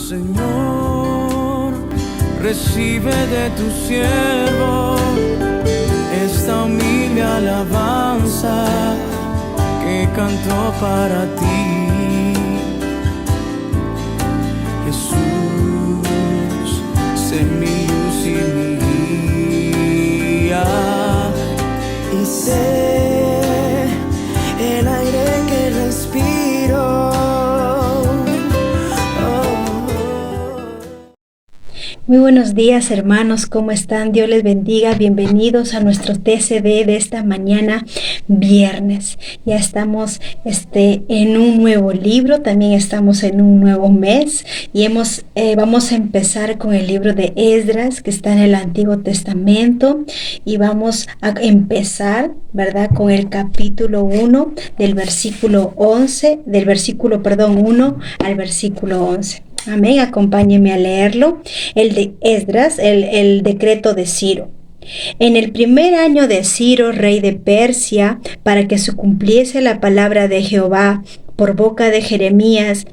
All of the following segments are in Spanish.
Señor, recibe de tu siervo esta humilde alabanza que cantó para ti. Jesús, sé mi luz y mi guía, y sé el aire que respiro. Muy buenos días, hermanos, ¿cómo están? Dios les bendiga, bienvenidos a nuestro TCD de esta mañana, viernes. Ya estamos en un nuevo libro, también estamos en un nuevo mes y vamos a empezar con el libro de Esdras, que está en el Antiguo Testamento, y vamos a empezar, ¿verdad?, con el capítulo 1 del versículo 11, 1 al versículo 11. Amén, acompáñenme a leerlo. El de Esdras, el decreto de Ciro. En el primer año de Ciro, rey de Persia, para que se cumpliese la palabra de Jehová por boca de Jeremías,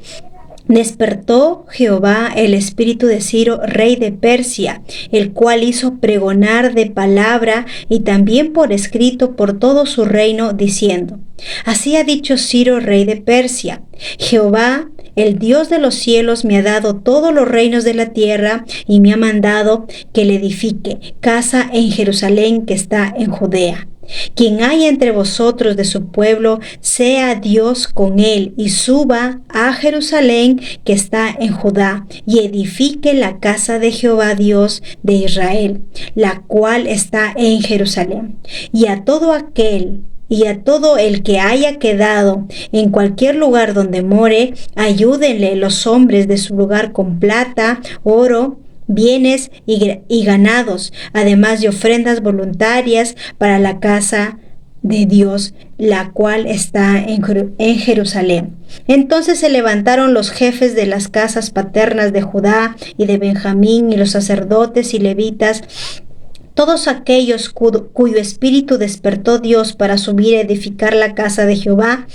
despertó Jehová el espíritu de Ciro, rey de Persia, el cual hizo pregonar de palabra y también por escrito por todo su reino, diciendo: Así ha dicho Ciro, rey de Persia: Jehová, el Dios de los cielos, me ha dado todos los reinos de la tierra y me ha mandado que le edifique casa en Jerusalén, que está en Judea. Quien haya entre vosotros de su pueblo, sea Dios con él, y suba a Jerusalén, que está en Judá, y edifique la casa de Jehová Dios de Israel, la cual está en Jerusalén. Y a todo el que haya quedado en cualquier lugar donde more, ayúdenle los hombres de su lugar con plata, oro, bienes y ganados, además de ofrendas voluntarias para la casa de Dios, la cual está en Jerusalén. Entonces se levantaron los jefes de las casas paternas de Judá y de Benjamín, y los sacerdotes y levitas, todos aquellos cuyo espíritu despertó Dios para subir a edificar la casa de Jehová,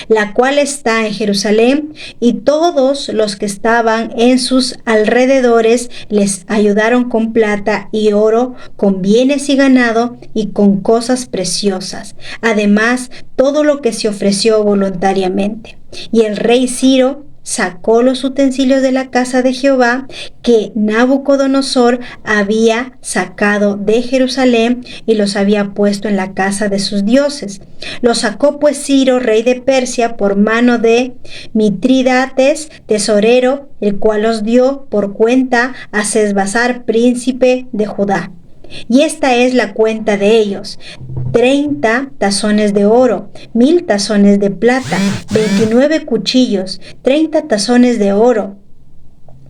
la cual está en Jerusalén, y todos los que estaban en sus alrededores les ayudaron con plata y oro, con bienes y ganado y con cosas preciosas, además todo lo que se ofreció voluntariamente. Y el rey Ciro sacó los utensilios de la casa de Jehová que Nabucodonosor había sacado de Jerusalén y los había puesto en la casa de sus dioses. Los sacó pues Ciro, rey de Persia, por mano de Mitridates, tesorero, el cual los dio por cuenta a Sesbazar, príncipe de Judá. Y esta es la cuenta de ellos: 30 tazones de oro, 1000 tazones de plata, 29 cuchillos, 30 tazones de oro,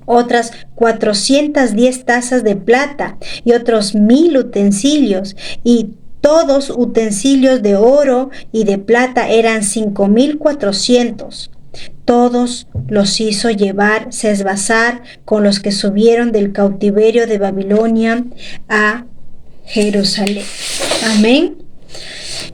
otras 410 tazas de plata y otros 1000 utensilios, y todos utensilios de oro y de plata eran 5400. Todos los hizo llevar Sesbazar con los que subieron del cautiverio de Babilonia a Jerusalén. Amén.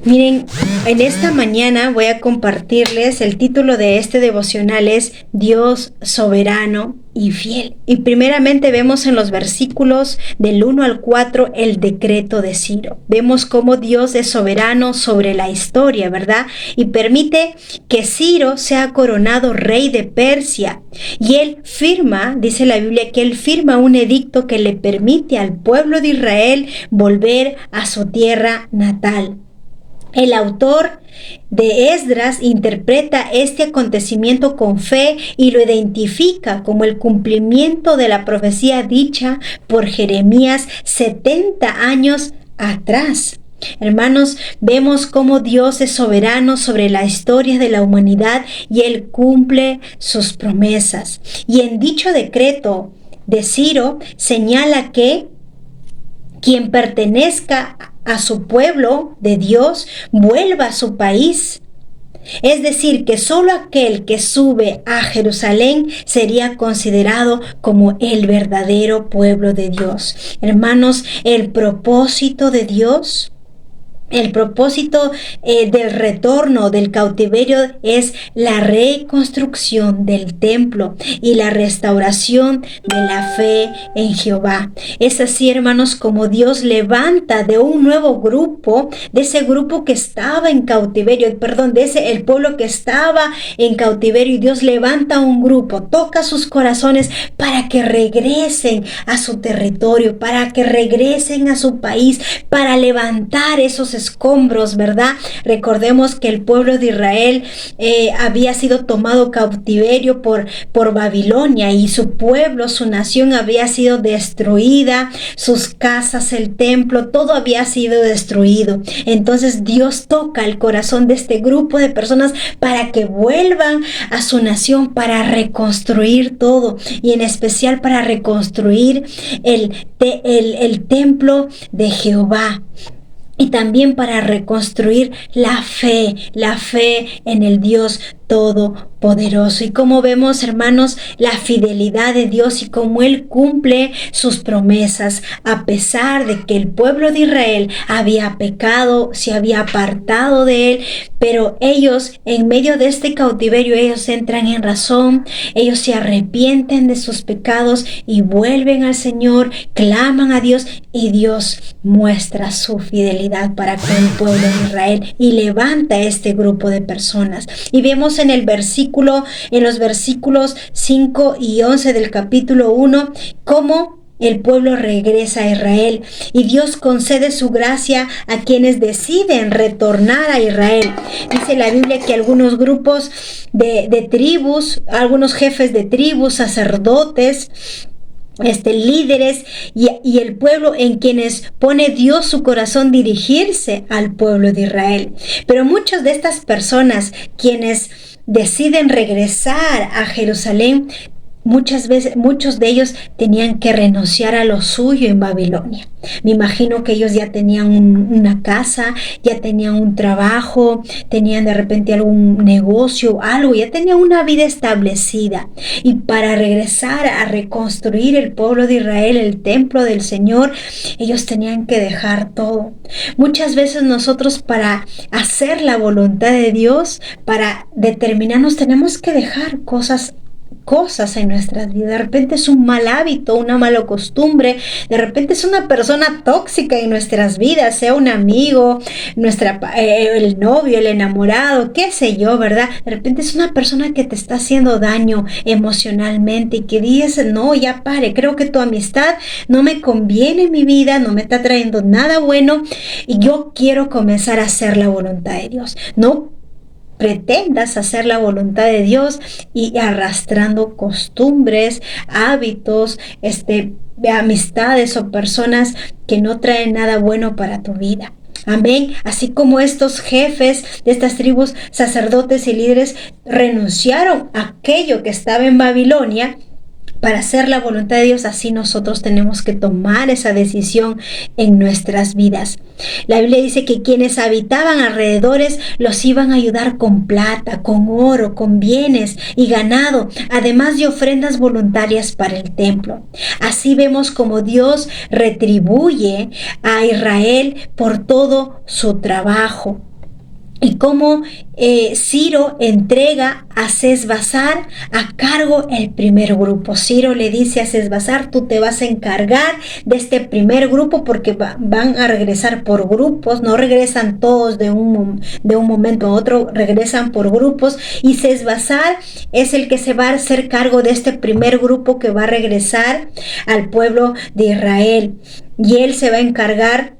Miren, en esta mañana voy a compartirles el título de este devocional es Dios soberano y fiel. Y primeramente vemos en los versículos del 1 al 4 el decreto de Ciro. Vemos cómo Dios es soberano sobre la historia, ¿verdad? Y permite que Ciro sea coronado rey de Persia. Y él firma, dice la Biblia, que él firma un edicto que le permite al pueblo de Israel volver a su tierra natal. El autor de Esdras interpreta este acontecimiento con fe y lo identifica como el cumplimiento de la profecía dicha por Jeremías 70 años atrás. Hermanos, vemos cómo Dios es soberano sobre la historia de la humanidad y Él cumple sus promesas. Y en dicho decreto de Ciro señala que quien pertenezca a su pueblo de Dios vuelva a su país. Es decir, que solo aquel que sube a Jerusalén sería considerado como el verdadero pueblo de Dios. Hermanos, el propósito de Dios El propósito del retorno del cautiverio es la reconstrucción del templo y la restauración de la fe en Jehová. Es así, hermanos, como Dios levanta de un nuevo grupo, de ese grupo que estaba en cautiverio, el pueblo que estaba en cautiverio, y Dios levanta un grupo, toca sus corazones para que regresen a su territorio, para que regresen a su país, para levantar esos escombros, ¿verdad? Recordemos que el pueblo de Israel había sido tomado cautiverio por Babilonia, y su pueblo, su nación había sido destruida, sus casas, el templo, todo había sido destruido. Entonces Dios toca el corazón de este grupo de personas para que vuelvan a su nación, para reconstruir todo, y en especial para reconstruir el templo de Jehová. Y también para reconstruir la fe en el Dios Todopoderoso. Y como vemos, hermanos, la fidelidad de Dios y cómo Él cumple sus promesas, a pesar de que el pueblo de Israel había pecado, se había apartado de Él, pero ellos, en medio de este cautiverio, ellos entran en razón, ellos se arrepienten de sus pecados y vuelven al Señor, claman a Dios, y Dios muestra su fidelidad para con el pueblo de Israel y levanta este grupo de personas. Y vemos en los versículos 5 y 11 del capítulo 1 cómo el pueblo regresa a Israel, y Dios concede su gracia a quienes deciden retornar a Israel. Dice la Biblia que algunos grupos de tribus, algunos jefes de tribus, sacerdotes, líderes y el pueblo, en quienes pone Dios su corazón dirigirse al pueblo de Israel. Pero muchas de estas personas, quienes deciden regresar a Jerusalén, muchas veces, muchos de ellos tenían que renunciar a lo suyo en Babilonia. Me imagino que ellos ya tenían una casa, ya tenían un trabajo, tenían de repente algún negocio, algo, ya tenían una vida establecida. Y para regresar a reconstruir el pueblo de Israel, el templo del Señor, ellos tenían que dejar todo. Muchas veces nosotros, para hacer la voluntad de Dios, para determinarnos, tenemos que dejar cosas en nuestras vidas. De repente es un mal hábito, una mala costumbre, de repente es una persona tóxica en nuestras vidas, sea un amigo, el novio, el enamorado, qué sé yo, ¿verdad? De repente es una persona que te está haciendo daño emocionalmente y que dices, no, ya pare, creo que tu amistad no me conviene en mi vida, no me está trayendo nada bueno, y yo quiero comenzar a hacer la voluntad de Dios. No pretendas hacer la voluntad de Dios y arrastrando costumbres, hábitos, amistades o personas que no traen nada bueno para tu vida. Amén. Así como estos jefes de estas tribus, sacerdotes y líderes, renunciaron a aquello que estaba en Babilonia para hacer la voluntad de Dios, así nosotros tenemos que tomar esa decisión en nuestras vidas. La Biblia dice que quienes habitaban alrededores los iban a ayudar con plata, con oro, con bienes y ganado, además de ofrendas voluntarias para el templo. Así vemos como Dios retribuye a Israel por todo su trabajo. Y cómo Ciro entrega a Sesbazar a cargo el primer grupo. Ciro le dice a Sesbazar, tú te vas a encargar de este primer grupo, porque van a regresar por grupos, no regresan todos de un momento a otro, regresan por grupos, y Sesbazar es el que se va a hacer cargo de este primer grupo que va a regresar al pueblo de Israel, y él se va a encargar,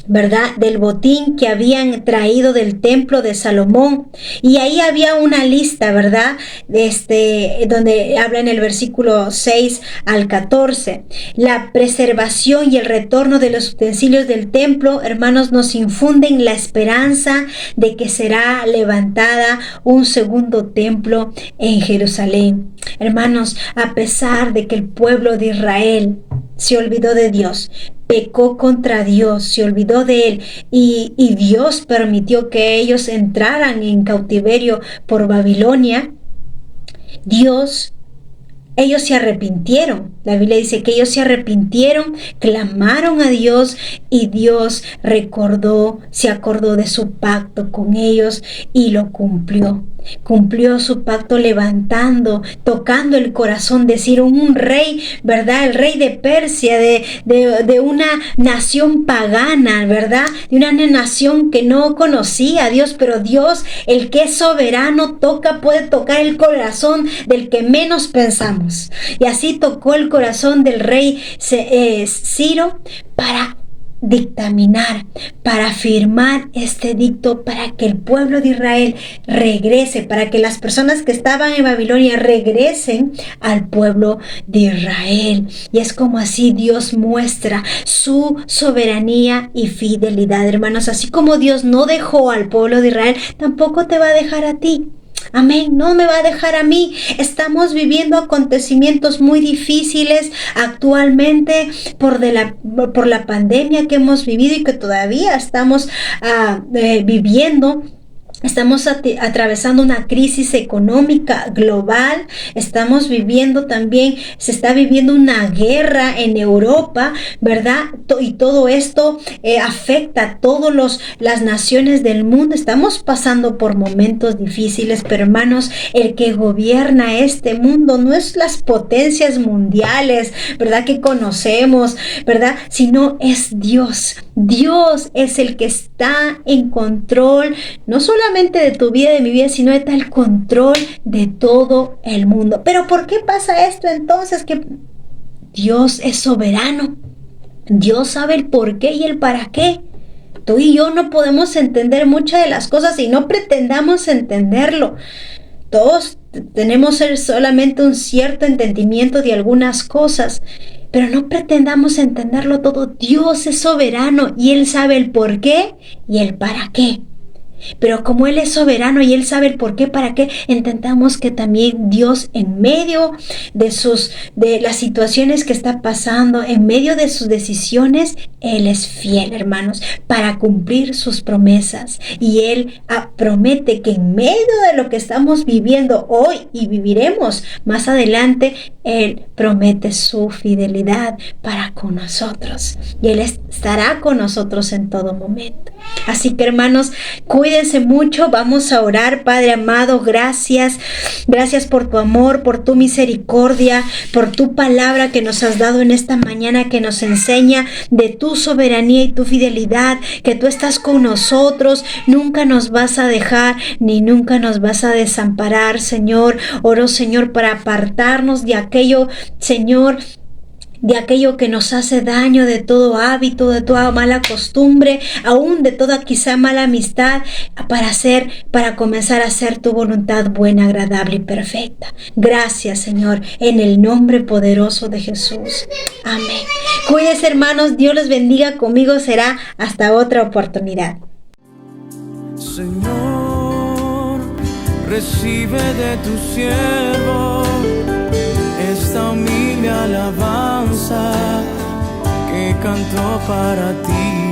¿verdad?, del botín que habían traído del templo de Salomón. Y ahí había una lista, ¿verdad?, donde habla en el versículo 6 al 14. La preservación y el retorno de los utensilios del templo, hermanos, nos infunden la esperanza de que será levantada un segundo templo en Jerusalén. Hermanos, a pesar de que el pueblo de Israel se olvidó de Dios, pecó contra Dios, se olvidó de Él, y Dios permitió que ellos entraran en cautiverio por Babilonia, Dios ellos se arrepintieron. La Biblia dice que ellos se arrepintieron, clamaron a Dios y Dios se acordó de su pacto con ellos y lo cumplió. Cumplió su pacto tocando el corazón de Ciro, un rey, ¿verdad? El rey de Persia, de una nación pagana, ¿verdad? De una nación que no conocía a Dios, pero Dios, el que es soberano, puede tocar el corazón del que menos pensamos. Y así tocó el corazón del rey Ciro para dictaminar, para firmar este edicto, para que el pueblo de Israel regrese, para que las personas que estaban en Babilonia regresen al pueblo de Israel. Y es como así Dios muestra su soberanía y fidelidad, hermanos. Así como Dios no dejó al pueblo de Israel, tampoco te va a dejar a ti. Amén, no me va a dejar a mí. Estamos viviendo acontecimientos muy difíciles actualmente por la pandemia que hemos vivido y que todavía estamos viviendo. Estamos atravesando una crisis económica global. Estamos viviendo también, se está viviendo una guerra en Europa, ¿verdad? Y todo esto afecta a todas las naciones del mundo. Estamos pasando por momentos difíciles, pero hermanos, el que gobierna este mundo no es las potencias mundiales, ¿verdad? Que conocemos, ¿verdad? Sino es Dios. Dios es el que está en control, no solamente de tu vida, de mi vida, sino de tal control de todo el mundo. Pero ¿por qué pasa esto entonces? Que Dios es soberano. Dios sabe el por qué y el para qué. Tú y yo no podemos entender muchas de las cosas y no pretendamos entenderlo. Todos tenemos solamente un cierto entendimiento de algunas cosas, pero no pretendamos entenderlo todo. Dios es soberano y Él sabe el por qué y el para qué. Pero como Él es soberano y Él sabe el por qué, para qué, intentamos que también Dios, en medio de las situaciones que está pasando, en medio de sus decisiones, Él es fiel, hermanos, para cumplir sus promesas. Y Él promete que en medio de lo que estamos viviendo hoy y viviremos más adelante, Él promete su fidelidad para con nosotros. Y Él estará con nosotros en todo momento. Así que, hermanos, cuídense mucho. Vamos a orar. Padre amado, gracias. Gracias por tu amor, por tu misericordia, por tu palabra que nos has dado en esta mañana, que nos enseña de tu soberanía y tu fidelidad, que tú estás con nosotros, nunca nos vas a dejar, ni nunca nos vas a desamparar, Señor. Oro, Señor, para apartarnos de aquello, Señor, de aquello que nos hace daño, de todo hábito, de toda mala costumbre, aún de toda quizá mala amistad, para comenzar a hacer tu voluntad buena, agradable y perfecta. Gracias, Señor, en el nombre poderoso de Jesús. Amén. Cuídense, hermanos, Dios les bendiga. Conmigo será hasta otra oportunidad. Señor, recibe de tu siervo esta humilde alabanza que canto para ti.